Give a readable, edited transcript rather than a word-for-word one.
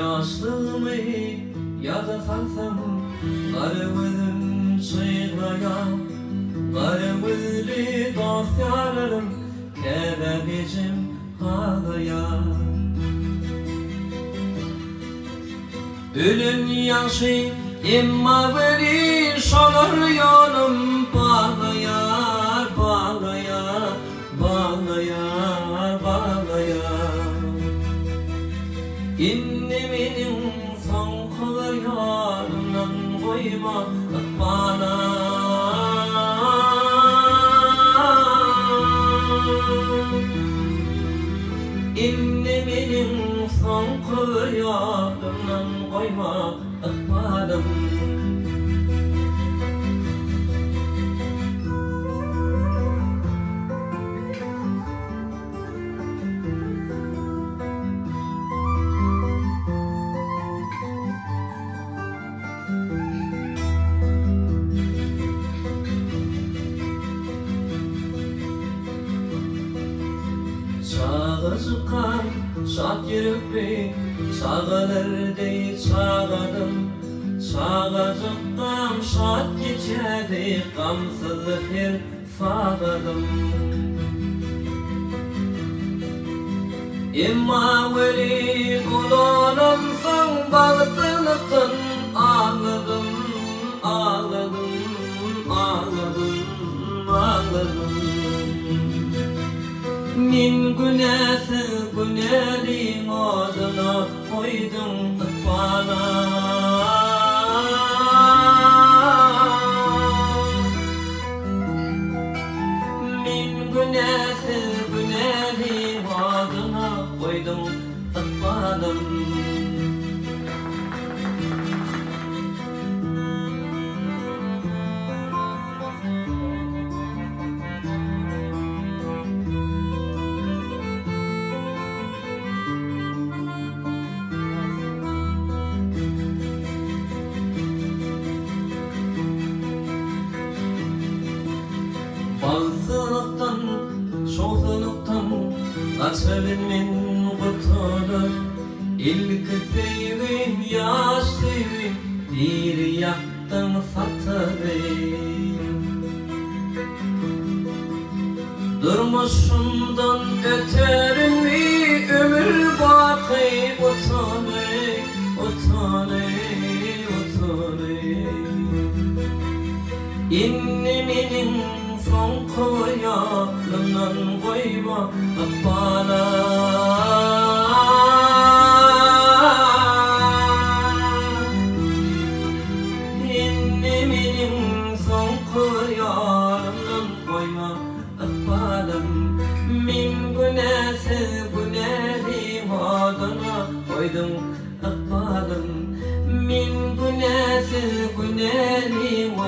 Yaşlığımı yada salsam garibim çığlaya Garibili dostlarım kerebicim halaya Ölüm yaşı imma beni şonur yolum bağlayar bağlayar bağlayar bağlayar İnneminin son koyarından koyma bana İnneminin son koyarından koyma bana Çağı çıkan şat yürekli çağılırdı çağladım Çağı çıkan şat geçerdi gamsız bir sağladım İmma veli kulağının son bağıtılıktan ağladım Ağladım, ağladım, ağladım Min günahı günahın adına koydum bana Min günahı günahın adına koydum bana Balsılıktan, şoğluluktan kaçırın min kurtulur İlk sevim, yaşlıyım bir yaktın satırım Durmuşumdan ötürün mi ömür bakı utanır, utanır, utanır İnneminin son koyarından koyma bana İnneminin son koyarından koyma bana Min günahı günahım adına koydum bana Min günahı günahım